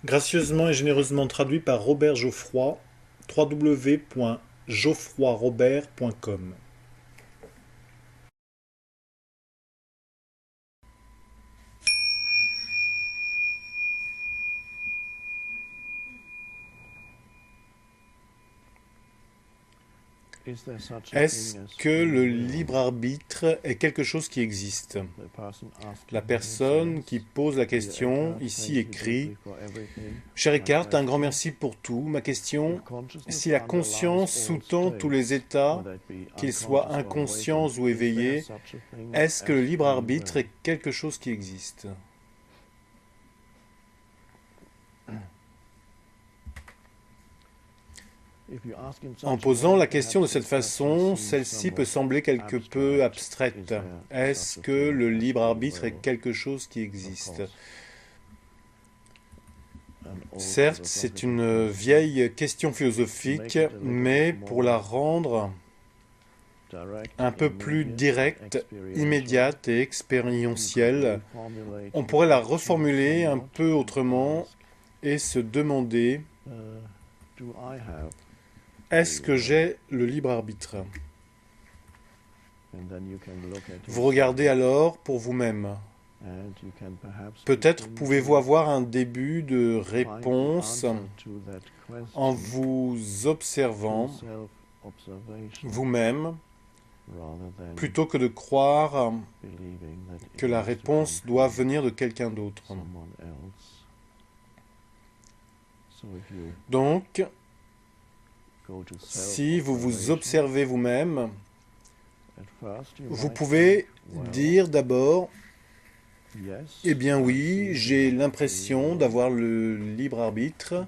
Gracieusement et généreusement traduit par Robert Geoffroy, www.geoffroyrobert.com. Est-ce que le libre arbitre est quelque chose qui existe? La personne qui pose la question ici écrit: Cher Eckhart, un grand merci pour tout. Ma question: si la conscience sous-tend tous les états, qu'ils soient inconscients ou éveillés, est-ce que le libre arbitre est quelque chose qui existe? En posant la question de cette façon, celle-ci peut sembler quelque peu abstraite. Est-ce que le libre arbitre est quelque chose qui existe? Certes, c'est une vieille question philosophique, mais pour la rendre un peu plus directe, immédiate et expérientielle, on pourrait la reformuler un peu autrement et se demander: est-ce que j'ai le libre arbitre? Vous regardez alors pour vous-même. Peut-être pouvez-vous avoir un début de réponse en vous observant vous-même, plutôt que de croire que la réponse doit venir de quelqu'un d'autre. Donc, si vous vous observez vous-même, vous pouvez dire d'abord: eh bien oui, j'ai l'impression d'avoir le libre arbitre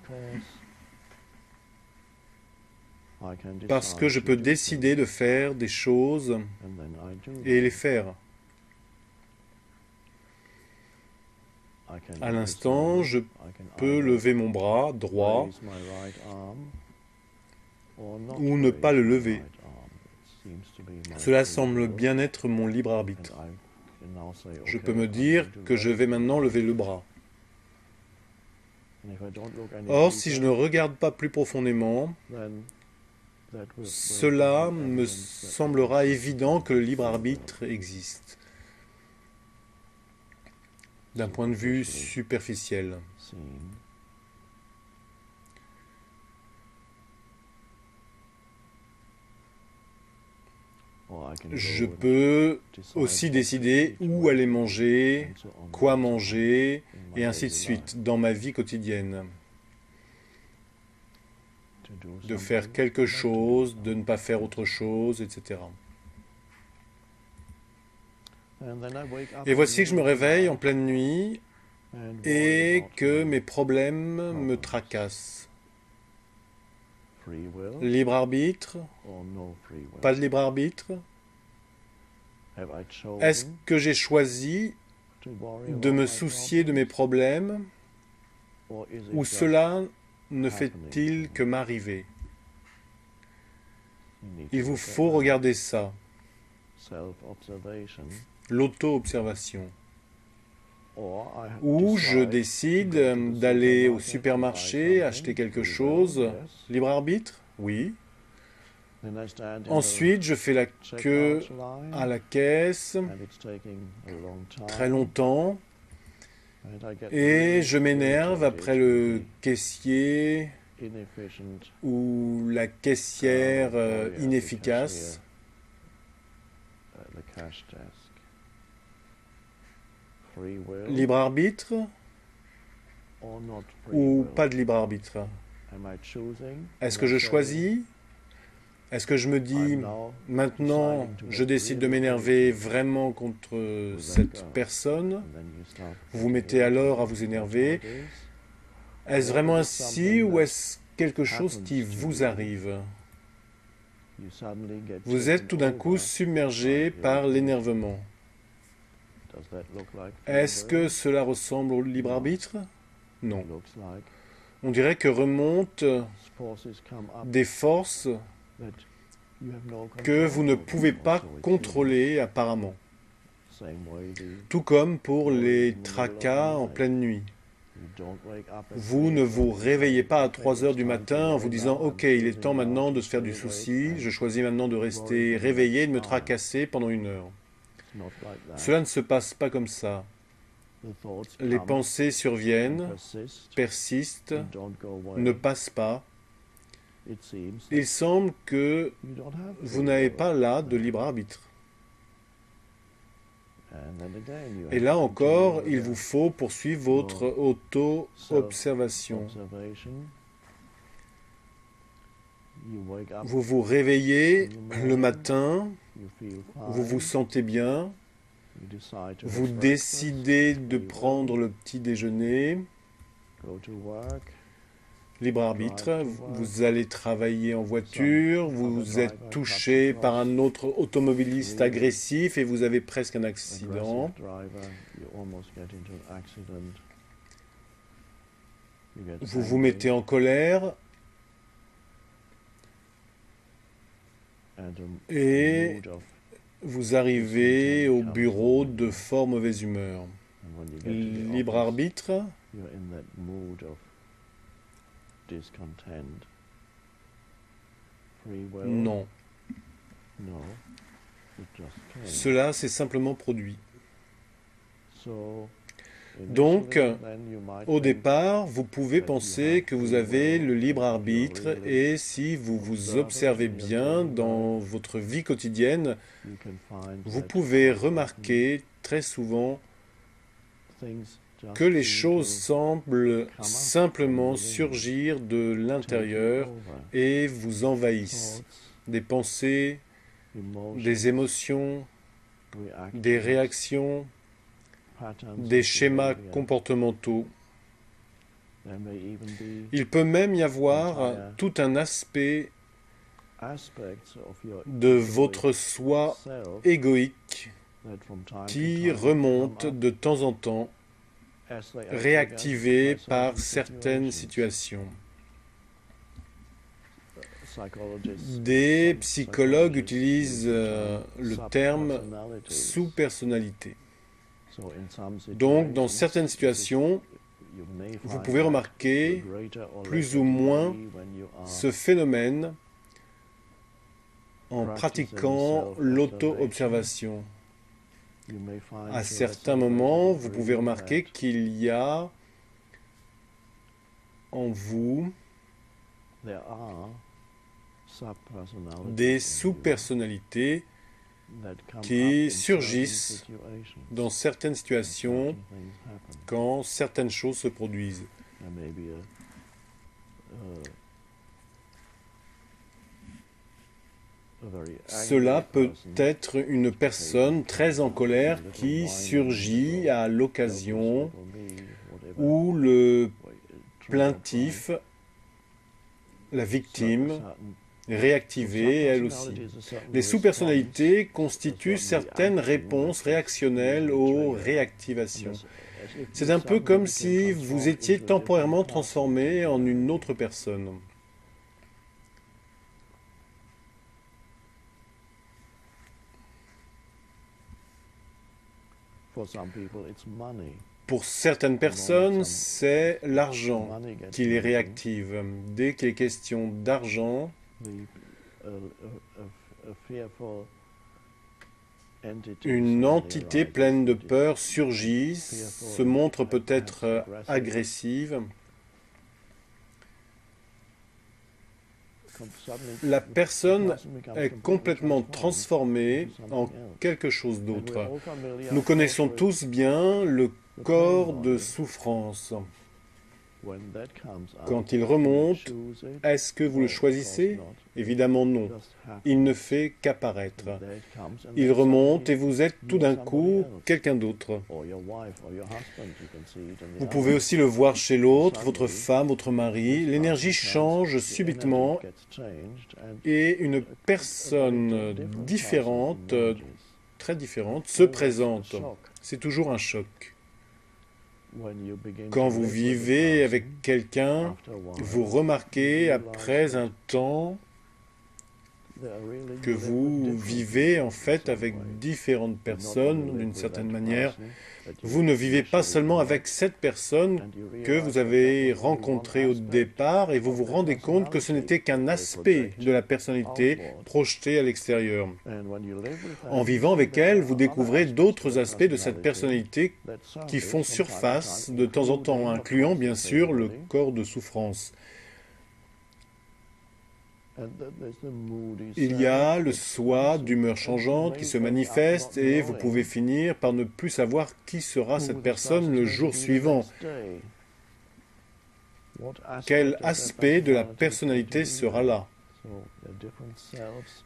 parce que je peux décider de faire des choses et les faire. À l'instant, je peux lever mon bras droit ou ne pas le lever. Cela semble bien être mon libre arbitre. Je peux me dire que je vais maintenant lever le bras. Or, si je ne regarde pas plus profondément, cela me semblera évident que le libre arbitre existe, d'un point de vue superficiel. Je peux aussi décider où aller manger, quoi manger, et ainsi de suite, dans ma vie quotidienne. De faire quelque chose, de ne pas faire autre chose, etc. Et voici que je me réveille en pleine nuit et que mes problèmes me tracassent. Libre arbitre? Pas de libre arbitre? Est-ce que j'ai choisi de me soucier de mes problèmes ou cela ne fait-il que m'arriver? Il vous faut regarder ça, l'auto-observation. Ou je décide d'aller au supermarché, acheter quelque chose. Libre arbitre? Oui. Ensuite, je fais la queue à la caisse très longtemps et je m'énerve après le caissier ou la caissière inefficace. Libre arbitre ou pas de libre arbitre? Est-ce que je choisis? Est-ce que je me dis: maintenant, je décide de m'énerver vraiment contre cette personne? Vous vous mettez alors à vous énerver. Est-ce vraiment ainsi ou est-ce quelque chose qui vous arrive? Vous êtes tout d'un coup submergé par l'énervement. Est-ce que cela ressemble au libre arbitre? Non. On dirait que remontent des forces que vous ne pouvez pas contrôler apparemment. Tout comme pour les tracas en pleine nuit. Vous ne vous réveillez pas à 3 heures du matin en vous disant « Ok, il est temps maintenant de se faire du souci, je choisis maintenant de rester réveillé et de me tracasser pendant 1 heure. » Cela ne se passe pas comme ça. Les pensées surviennent, persistent, ne passent pas. Il semble que vous n'avez pas là de libre arbitre. Et là encore, il vous faut poursuivre votre auto-observation. Vous vous réveillez le matin, vous vous sentez bien, vous décidez de prendre le petit déjeuner, libre arbitre, vous allez travailler en voiture, vous êtes touché par un autre automobiliste agressif et vous avez presque un accident. Vous vous mettez en colère et vous arrivez au bureau de fort mauvaise humeur. Libre arbitre, non. Cela s'est simplement produit. Donc, au départ, vous pouvez penser que vous avez le libre arbitre et si vous vous observez bien dans votre vie quotidienne, vous pouvez remarquer très souvent que les choses semblent simplement surgir de l'intérieur et vous envahissent. Des pensées, des émotions, des réactions, des schémas comportementaux. Il peut même y avoir tout un aspect de votre soi égoïque qui remonte de temps en temps, réactivé par certaines situations. Des psychologues utilisent le terme sous-personnalité. Donc, dans certaines situations, vous pouvez remarquer plus ou moins ce phénomène en pratiquant l'auto-observation. À certains moments, vous pouvez remarquer qu'il y a en vous des sous-personnalités qui surgissent dans certaines situations quand certaines choses se produisent. Cela peut être une personne très en colère qui surgit à l'occasion où le plaintif, la victime, réactivée elle aussi. Les sous-personnalités constituent certaines réponses réactionnelles aux réactivations. C'est un peu comme si vous étiez temporairement transformé en une autre personne. Pour certaines personnes, c'est l'argent qui les réactive. Dès qu'il est question d'argent, une entité pleine de peur surgit, se montre peut-être agressive. La personne est complètement transformée en quelque chose d'autre. Nous connaissons tous bien le corps de souffrance. Quand il remonte, est-ce que vous le choisissez? Évidemment non. Il ne fait qu'apparaître. Il remonte et vous êtes tout d'un coup quelqu'un d'autre. Vous pouvez aussi le voir chez l'autre, votre femme, votre mari. L'énergie change subitement et une personne différente, très différente, se présente. C'est toujours un choc. Quand vous vivez avec quelqu'un, vous remarquez après un temps que vous vivez en fait avec différentes personnes d'une certaine manière. Vous ne vivez pas seulement avec cette personne que vous avez rencontrée au départ et vous vous rendez compte que ce n'était qu'un aspect de la personnalité projeté à l'extérieur. En vivant avec elle, vous découvrez d'autres aspects de cette personnalité qui font surface de temps en temps, incluant bien sûr le corps de souffrance. Il y a le soi d'humeur changeante qui se manifeste et vous pouvez finir par ne plus savoir qui sera cette personne le jour suivant. Quel aspect de la personnalité sera là?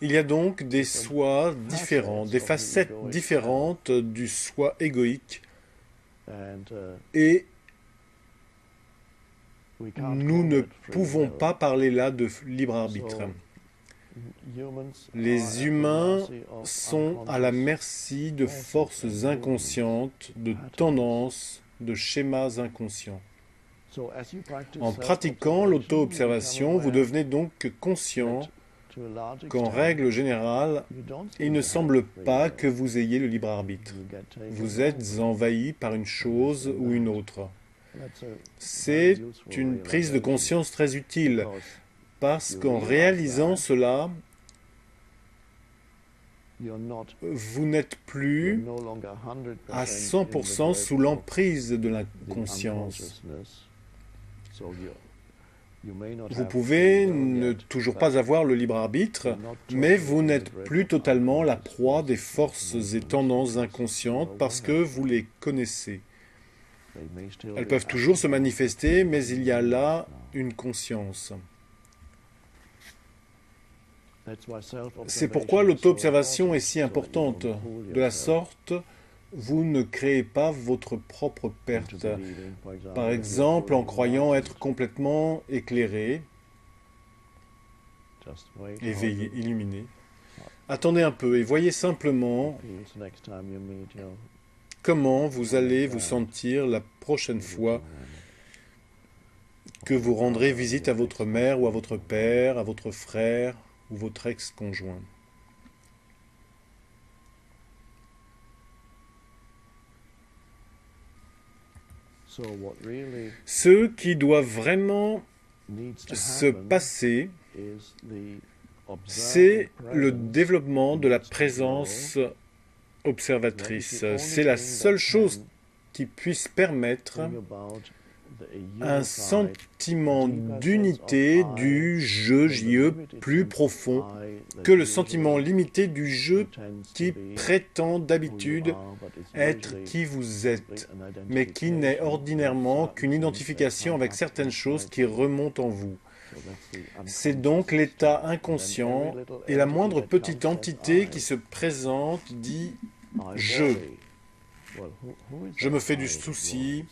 Il y a donc des soi différents, des facettes différentes du soi égoïque et nous ne pouvons pas parler là de libre arbitre. Les humains sont à la merci de forces inconscientes, de tendances, de schémas inconscients. En pratiquant l'auto-observation, vous devenez donc conscient qu'en règle générale, il ne semble pas que vous ayez le libre arbitre. Vous êtes envahi par une chose ou une autre. C'est une prise de conscience très utile, parce qu'en réalisant cela, vous n'êtes plus à 100% sous l'emprise de l'inconscience. Vous pouvez ne toujours pas avoir le libre arbitre, mais vous n'êtes plus totalement la proie des forces et tendances inconscientes parce que vous les connaissez. Elles peuvent toujours se manifester, mais il y a là une conscience. C'est pourquoi l'auto-observation est si importante. De la sorte, vous ne créez pas votre propre perte. Par exemple, en croyant être complètement éclairé, éveillé, illuminé. Attendez un peu et voyez simplement comment vous allez vous sentir la prochaine fois que vous rendrez visite à votre mère ou à votre père, à votre frère ou votre ex-conjoint. Ce qui doit vraiment se passer, c'est le développement de la présence observatrice. C'est la seule chose qui puisse permettre un sentiment d'unité du je, JE, plus profond que le sentiment limité du je qui prétend d'habitude être qui vous êtes, mais qui n'est ordinairement qu'une identification avec certaines choses qui remontent en vous. C'est donc l'état inconscient et la moindre petite entité qui se présente dit « je ». Je me fais du souci.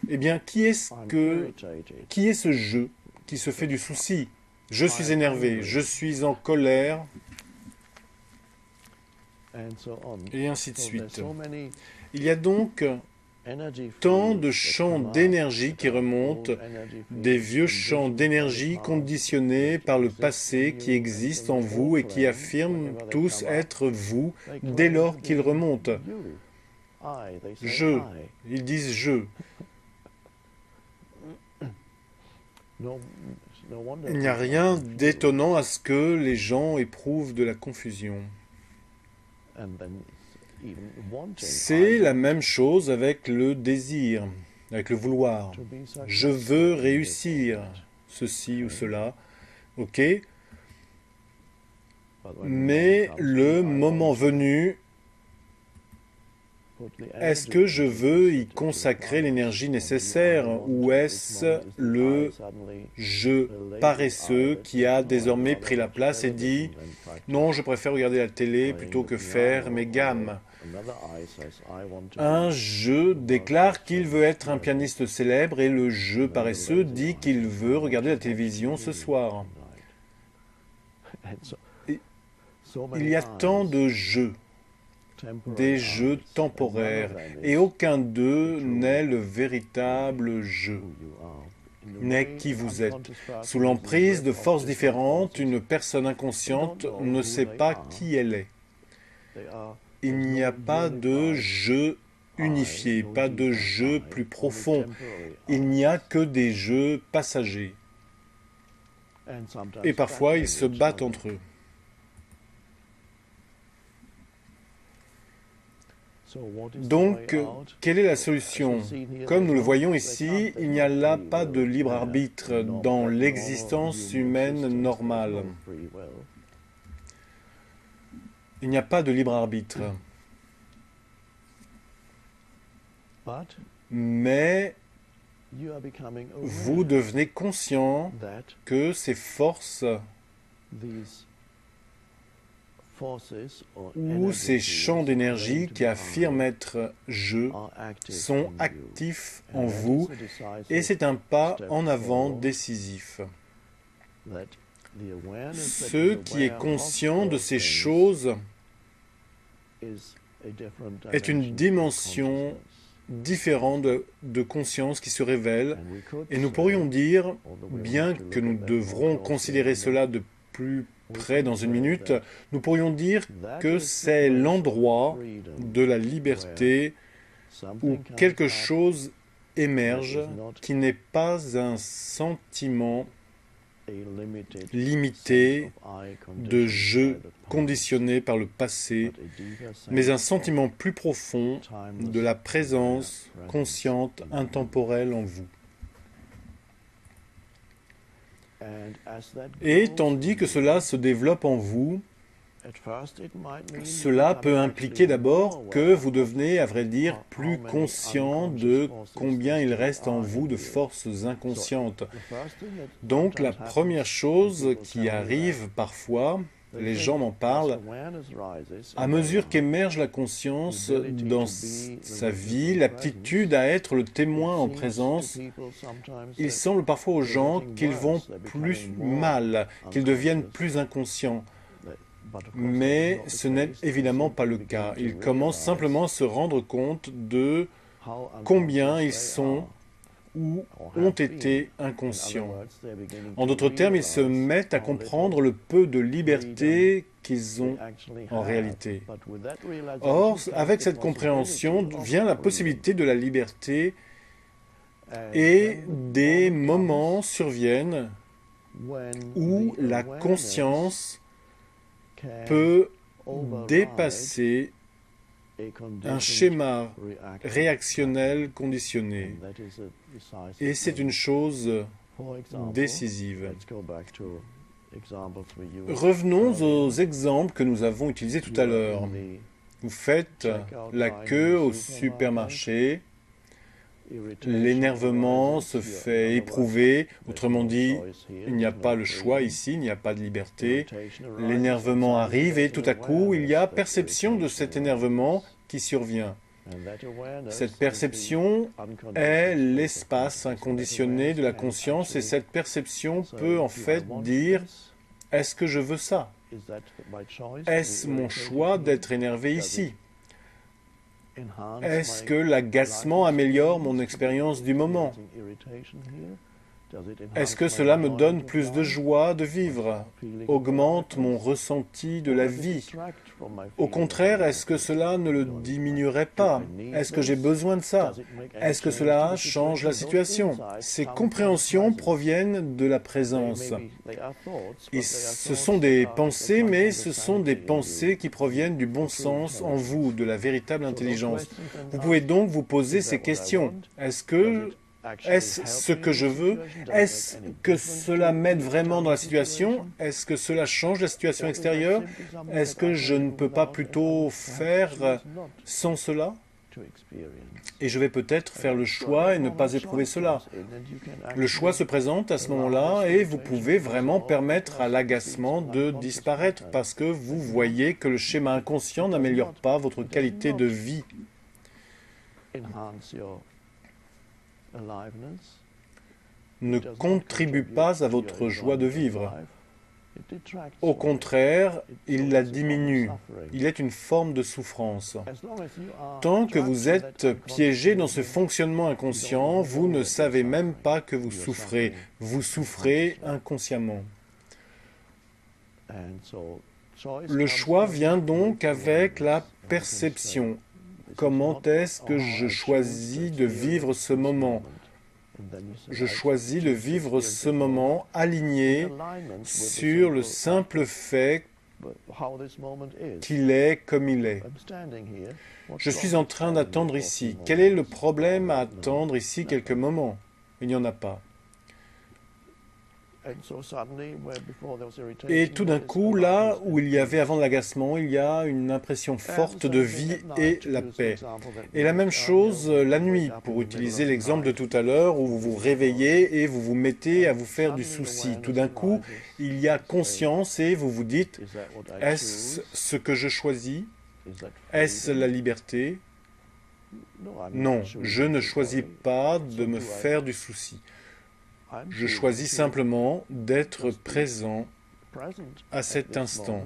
Eh bien, qui est ce je qui se fait du souci? Je suis énervé, je suis en colère, et ainsi de suite. Il y a donc tant de champs d'énergie qui remontent, des vieux champs d'énergie conditionnés par le passé qui existent en vous et qui affirment tous être vous dès lors qu'ils remontent. Je, ils disent je. Il n'y a rien d'étonnant à ce que les gens éprouvent de la confusion. C'est la même chose avec le désir, avec le vouloir. Je veux réussir ceci ou cela, ok? Mais le moment venu, est-ce que je veux y consacrer l'énergie nécessaire ou est-ce le je paresseux qui a désormais pris la place et dit « Non, je préfère regarder la télé plutôt que faire mes gammes ». Un je déclare qu'il veut être un pianiste célèbre et le je paresseux dit qu'il veut regarder la télévision ce soir. Il y a tant de jeux. Des jeux temporaires, et aucun d'eux n'est le véritable jeu. n'est qui vous êtes. Sous l'emprise de forces différentes, une personne inconsciente ne sait pas qui elle est. Il n'y a pas de jeu unifié, pas de jeu plus profond. Il n'y a que des jeux passagers. Et parfois, ils se battent entre eux. Donc, quelle est la solution? Comme nous le voyons ici, il n'y a là pas de libre arbitre dans l'existence humaine normale. Il n'y a pas de libre arbitre. Mais vous devenez conscient que ces forces ou ces champs d'énergie qui affirment être « je » sont actifs en vous, et c'est un pas en avant décisif. Ce qui est conscient de ces choses est une dimension différente de conscience qui se révèle, et nous pourrions dire, bien que nous devrons considérer cela de plus près dans une minute, nous pourrions dire que c'est l'endroit de la liberté où quelque chose émerge qui n'est pas un sentiment limité de jeu conditionné par le passé, mais un sentiment plus profond de la présence consciente, intemporelle en vous. Et tandis que cela se développe en vous, cela peut impliquer d'abord que vous devenez, à vrai dire, plus conscient de combien il reste en vous de forces inconscientes. Donc la première chose qui arrive parfois, les gens m'en parlent, à mesure qu'émerge la conscience dans sa vie, l'aptitude à être le témoin en présence, il semble parfois aux gens qu'ils vont plus mal, qu'ils deviennent plus inconscients. Mais ce n'est évidemment pas le cas. Ils commencent simplement à se rendre compte de combien ils sont ou ont été inconscients. En d'autres termes, ils se mettent à comprendre le peu de liberté qu'ils ont en réalité. Or, avec cette compréhension vient la possibilité de la liberté et des moments surviennent où la conscience peut dépasser un schéma réactionnel conditionné. Et c'est une chose décisive. Revenons aux exemples que nous avons utilisés tout à l'heure. Vous faites la queue au supermarché, l'énervement se fait éprouver, autrement dit, il n'y a pas le choix ici, il n'y a pas de liberté. L'énervement arrive et tout à coup, il y a perception de cet énervement qui survient. Cette perception est l'espace inconditionné de la conscience et cette perception peut en fait dire « Est-ce que je veux ça? Est-ce mon choix d'être énervé ici? Est-ce que l'agacement améliore mon expérience du moment? Est-ce que cela me donne plus de joie de vivre, augmente mon ressenti de la vie? Au contraire, est-ce que cela ne le diminuerait pas? Est-ce que j'ai besoin de ça? Est-ce que cela change la situation? Ces compréhensions proviennent de la présence. Et ce sont des pensées, mais ce sont des pensées qui proviennent du bon sens en vous, de la véritable intelligence. Vous pouvez donc vous poser ces questions. Est-ce ce que je veux? Est-ce que cela m'aide vraiment dans la situation? Est-ce que cela change la situation extérieure? Est-ce que je ne peux pas plutôt faire sans cela? Et je vais peut-être faire le choix et ne pas éprouver cela. Le choix se présente à ce moment-là et vous pouvez vraiment permettre à l'agacement de disparaître parce que vous voyez que le schéma inconscient n'améliore pas votre qualité de vie. Ne contribue pas à votre joie de vivre. Au contraire, il la diminue. Il est une forme de souffrance. Tant que vous êtes piégé dans ce fonctionnement inconscient, vous ne savez même pas que vous souffrez. Vous souffrez inconsciemment. Le choix vient donc avec la perception. Comment est-ce que je choisis de vivre ce moment? Je choisis de vivre ce moment aligné sur le simple fait qu'il est comme il est. Je suis en train d'attendre ici. Quel est le problème à attendre ici quelques moments? Il n'y en a pas. Et tout d'un coup, là où il y avait avant de l'agacement, il y a une impression forte de vie et la paix. Et la même chose la nuit, pour utiliser l'exemple de tout à l'heure, où vous vous réveillez et vous vous mettez à vous faire du souci. Tout d'un coup, il y a conscience et vous vous dites, est-ce ce que je choisis? Est-ce la liberté? Non, je ne choisis pas de me faire du souci. Je choisis simplement d'être présent à cet instant.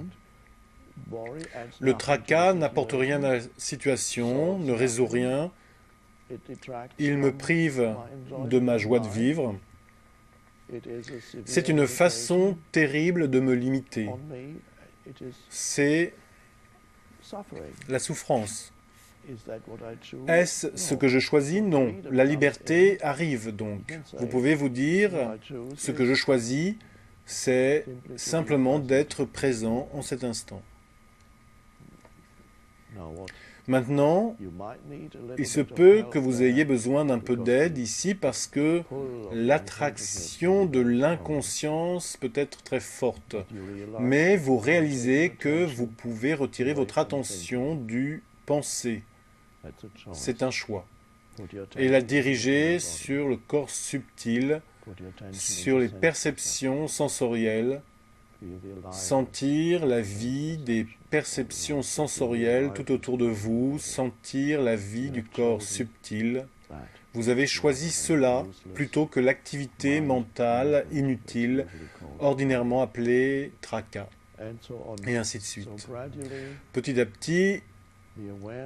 Le tracas n'apporte rien à la situation, ne résout rien. Il me prive de ma joie de vivre. C'est une façon terrible de me limiter. C'est la souffrance. Est-ce ce que je choisis? Non. La liberté arrive donc. Vous pouvez vous dire, ce que je choisis, c'est simplement d'être présent en cet instant. Maintenant, il se peut que vous ayez besoin d'un peu d'aide ici parce que l'attraction de l'inconscience peut être très forte. Mais vous réalisez que vous pouvez retirer votre attention du pensée. C'est un choix. Et la diriger sur le corps subtil, sur les perceptions sensorielles, sentir la vie des perceptions sensorielles tout autour de vous, sentir la vie du corps subtil. Vous avez choisi cela plutôt que l'activité mentale inutile, ordinairement appelée tracas, et ainsi de suite. Petit à petit,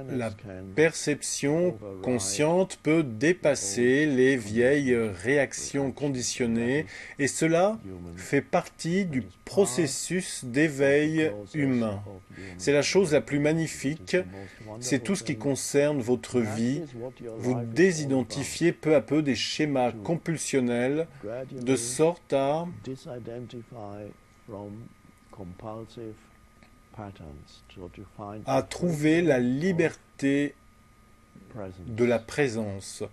la perception consciente peut dépasser les vieilles réactions conditionnées et cela fait partie du processus d'éveil humain. C'est la chose la plus magnifique, c'est tout ce qui concerne votre vie. Vous désidentifiez peu à peu des schémas compulsionnels de sorte à trouver la liberté de la présence,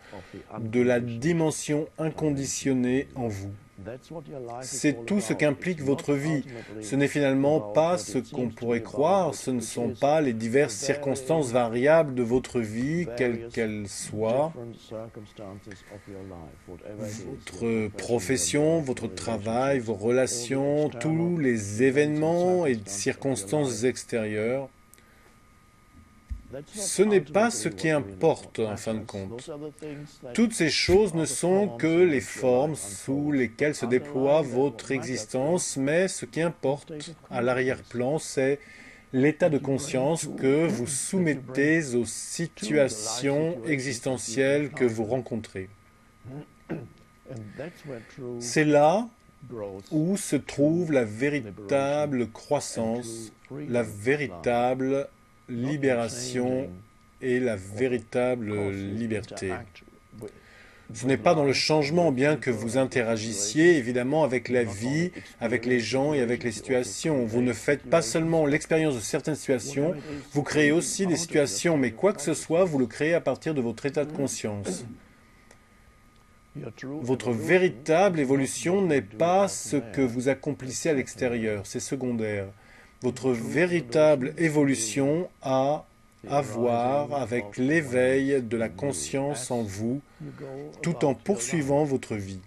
de la dimension inconditionnée en vous. C'est tout ce qu'implique votre vie. Ce n'est finalement pas ce qu'on pourrait croire, ce ne sont pas les diverses circonstances variables de votre vie, quelles qu'elles soient. Votre profession, votre travail, vos relations, tous les événements et circonstances extérieures. Ce n'est pas ce qui importe en fin de compte. Toutes ces choses ne sont que les formes sous lesquelles se déploie votre existence, mais ce qui importe à l'arrière-plan, c'est l'état de conscience que vous soumettez aux situations existentielles que vous rencontrez. C'est là où se trouve la véritable croissance, la véritable libération et la véritable liberté. Ce n'est pas dans le changement, bien que vous interagissiez évidemment avec la vie, avec les gens et avec les situations. Vous ne faites pas seulement l'expérience de certaines situations, vous créez aussi des situations, mais quoi que ce soit, vous le créez à partir de votre état de conscience. Votre véritable évolution n'est pas ce que vous accomplissez à l'extérieur, c'est secondaire. Votre véritable évolution a à voir avec l'éveil de la conscience en vous, tout en poursuivant votre vie.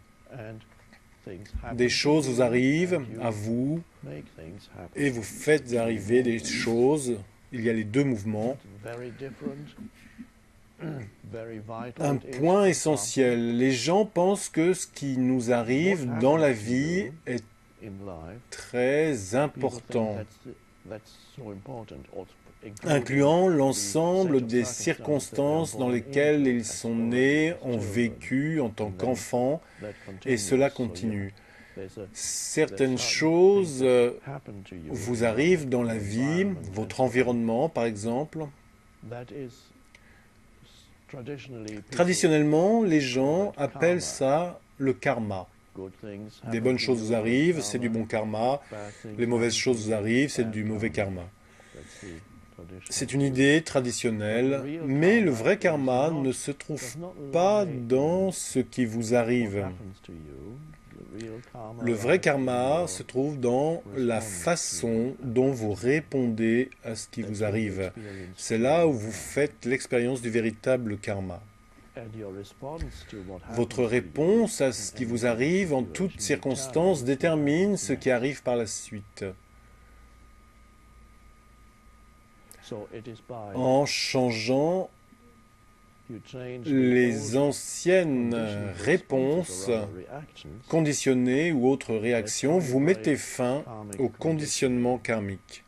Des choses vous arrivent à vous et vous faites arriver des choses. Il y a les deux mouvements. Un point essentiel. Les gens pensent que ce qui nous arrive dans la vie est très important, incluant l'ensemble des circonstances dans lesquelles ils sont nés, ont vécu en tant qu'enfants, et cela continue. Certaines choses vous arrivent dans la vie, votre environnement par exemple. Traditionnellement, les gens appellent ça le karma. Des bonnes choses vous arrivent, c'est du bon karma. Les mauvaises choses vous arrivent, c'est du mauvais karma. C'est une idée traditionnelle, mais le vrai karma ne se trouve pas dans ce qui vous arrive. Le vrai karma se trouve dans la façon dont vous répondez à ce qui vous arrive. C'est là où vous faites l'expérience du véritable karma. Votre réponse à ce qui vous arrive en toutes circonstances détermine ce qui arrive par la suite. En changeant les anciennes réponses, conditionnées ou autres réactions, vous mettez fin au conditionnement karmique.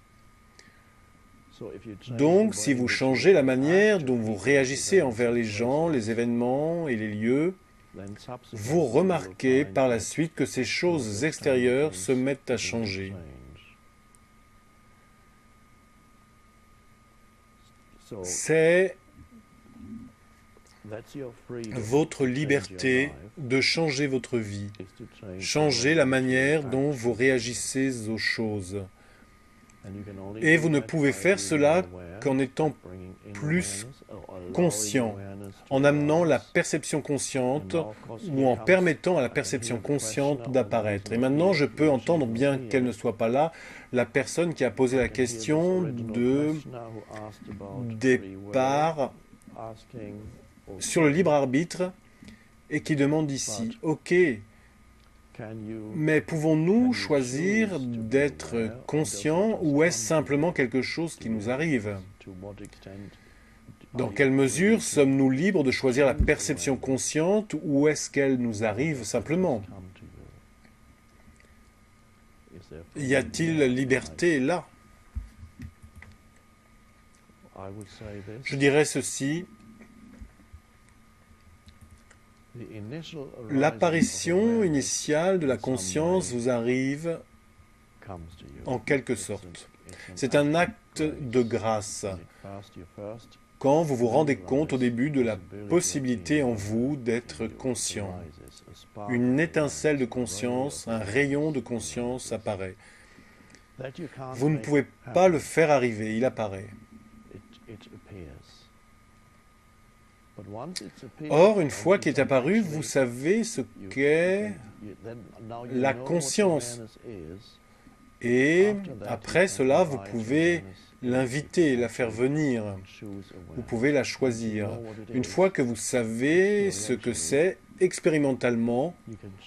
Donc, si vous changez la manière dont vous réagissez envers les gens, les événements et les lieux, vous remarquez par la suite que ces choses extérieures se mettent à changer. C'est votre liberté de changer votre vie, changer la manière dont vous réagissez aux choses. Et vous ne pouvez faire cela qu'en étant plus conscient, en amenant la perception consciente ou en permettant à la perception consciente d'apparaître. Et maintenant, je peux entendre, bien qu'elle ne soit pas là, la personne qui a posé la question de départ sur le libre arbitre et qui demande ici, ok, mais pouvons-nous choisir d'être conscients ou est-ce simplement quelque chose qui nous arrive? Dans quelle mesure sommes-nous libres de choisir la perception consciente ou est-ce qu'elle nous arrive simplement? Y a-t-il liberté là? Je dirais ceci. L'apparition initiale de la conscience vous arrive en quelque sorte. C'est un acte de grâce. Quand vous vous rendez compte au début de la possibilité en vous d'être conscient, une étincelle de conscience, un rayon de conscience apparaît. Vous ne pouvez pas le faire arriver, il apparaît. Or, une fois qu'il est apparu, vous savez ce qu'est la conscience. Et après cela, vous pouvez l'inviter, la faire venir. Vous pouvez la choisir. Une fois que vous savez ce que c'est, expérimentalement,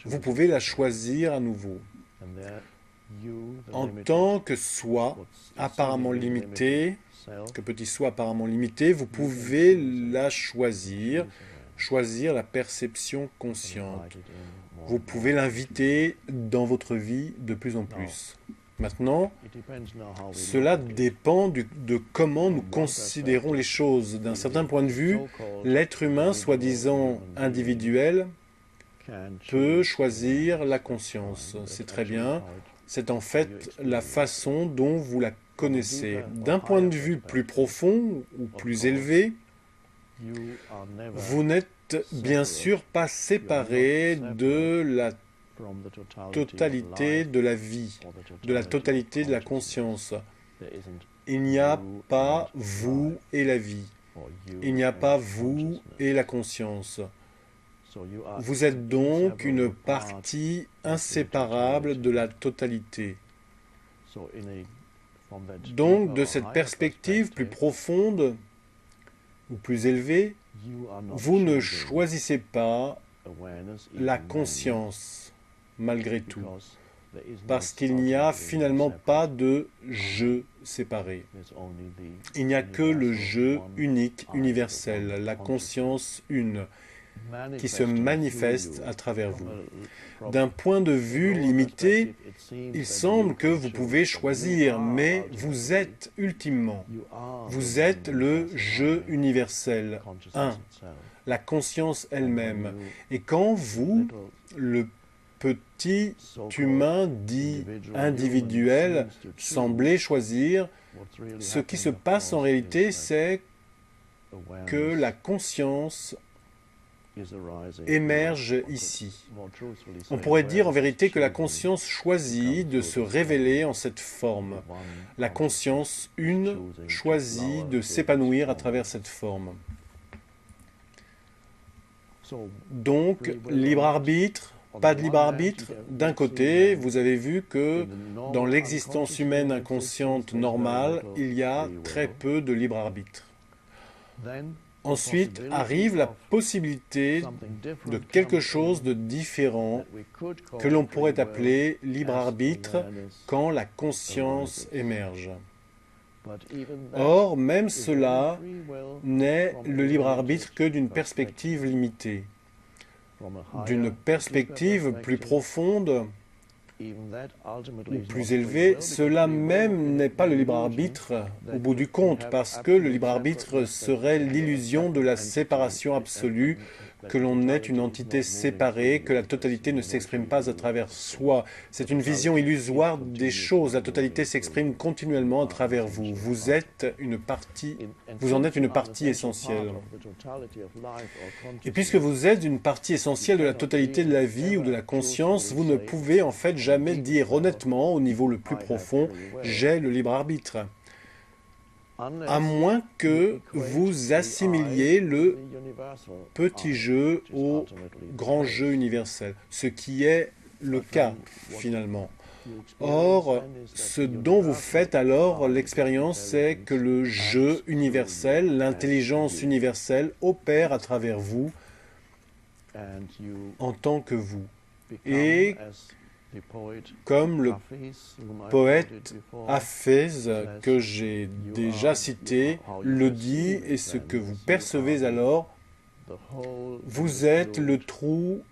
vous pouvez la choisir à nouveau. En tant que soi apparemment limité, que petit soi apparemment limité, vous pouvez la choisir, choisir la perception consciente. Vous pouvez l'inviter dans votre vie de plus en plus. Maintenant, cela dépend de comment nous considérons les choses. D'un certain point de vue, l'être humain, soi-disant individuel, peut choisir la conscience. C'est très bien. C'est en fait la façon dont vous la connaissez. D'un point de vue plus profond ou plus élevé, vous n'êtes bien sûr pas séparé de la totalité de la vie, de la totalité de la conscience. Il n'y a pas vous et la vie. Il n'y a pas vous et la conscience. Vous êtes donc une partie inséparable de la totalité. Donc, de cette perspective plus profonde ou plus élevée, vous ne choisissez pas la conscience malgré tout, parce qu'il n'y a finalement pas de je séparé. Il n'y a que le je unique, universel, la conscience une. qui se manifeste à travers vous. D'un point de vue limité, il semble que vous pouvez choisir, mais vous êtes ultimement, vous êtes le je universel, un, la conscience elle-même. Et quand vous, le petit humain dit individuel, semblez choisir, ce qui se passe en réalité, c'est que la conscience émerge ici. On pourrait dire en vérité que la conscience choisit de se révéler en cette forme. La conscience une choisit de s'épanouir à travers cette forme. Donc, libre arbitre, pas de libre arbitre. D'un côté, vous avez vu que dans l'existence humaine inconsciente normale, il y a très peu de libre arbitre. Ensuite arrive la possibilité de quelque chose de différent que l'on pourrait appeler libre arbitre quand la conscience émerge. Or, même cela n'est le libre arbitre que d'une perspective limitée. D'une perspective plus profonde ou plus élevée, cela même n'est pas le libre arbitre au bout du compte, parce que le libre arbitre serait l'illusion de la séparation absolue, que l'on est une entité séparée, que la totalité ne s'exprime pas à travers soi. C'est une vision illusoire des choses. La totalité s'exprime continuellement à travers vous. Vous en êtes une partie essentielle. Et puisque vous êtes une partie essentielle de la totalité de la vie ou de la conscience, vous ne pouvez en fait jamais dire honnêtement, au niveau le plus profond, j'ai le libre arbitre. À moins que vous assimiliez le petit jeu au grand jeu universel, ce qui est le cas finalement. Or, ce dont vous faites alors l'expérience, c'est que le jeu universel, l'intelligence universelle opère à travers vous en tant que vous. Et comme le poète Hafez, que j'ai déjà cité, le dit, et ce que vous percevez alors, vous êtes le trou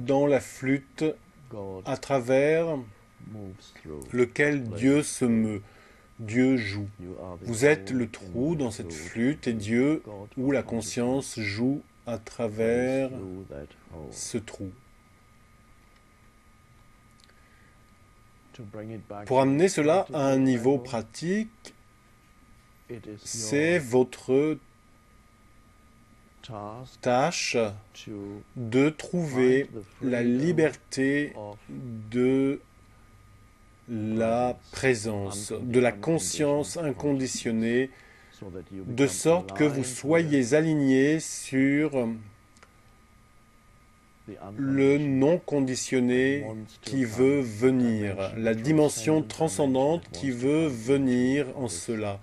dans la flûte à travers lequel Dieu se meut, Dieu joue. Vous êtes le trou dans cette flûte et Dieu ou la conscience joue à travers ce trou. Pour amener cela à un niveau pratique, c'est votre tâche de trouver la liberté de la présence, de la conscience inconditionnée, de sorte que vous soyez aligné sur le non conditionné qui veut venir, la dimension transcendante qui veut venir en cela.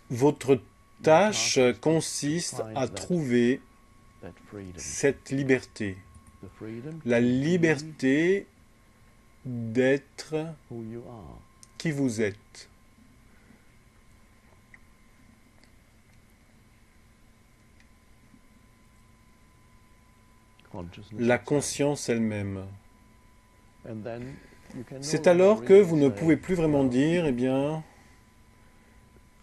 Votre tâche consiste à trouver cette liberté, la liberté d'être qui vous êtes. La conscience elle-même. C'est alors que vous ne pouvez plus vraiment dire, eh bien,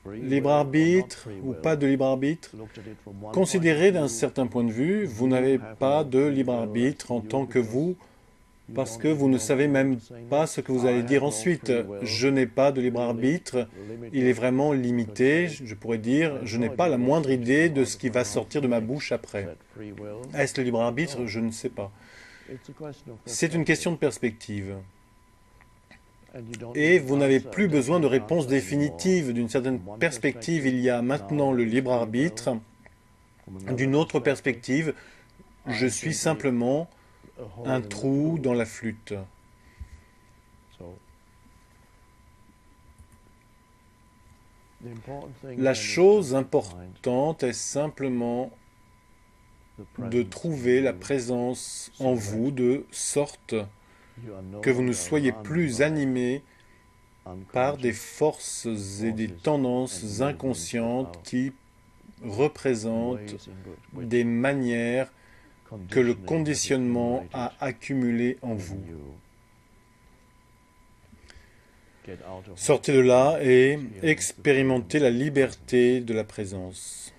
libre arbitre ou pas de libre arbitre. Considérez d'un certain point de vue, vous n'avez pas de libre arbitre en tant que vous, parce que vous ne savez même pas ce que vous allez dire ensuite. Je n'ai pas de libre arbitre, il est vraiment limité, je pourrais dire, je n'ai pas la moindre idée de ce qui va sortir de ma bouche après. Est-ce le libre arbitre? Je ne sais pas. C'est une question de perspective. Et vous n'avez plus besoin de réponse définitive. D'une certaine perspective, il y a maintenant le libre arbitre. D'une autre perspective, je suis simplement un trou dans la flûte. La chose importante est simplement de trouver la présence en vous de sorte que vous ne soyez plus animés par des forces et des tendances inconscientes qui représentent des manières que le conditionnement a accumulées en vous. Sortez de là et expérimentez la liberté de la présence.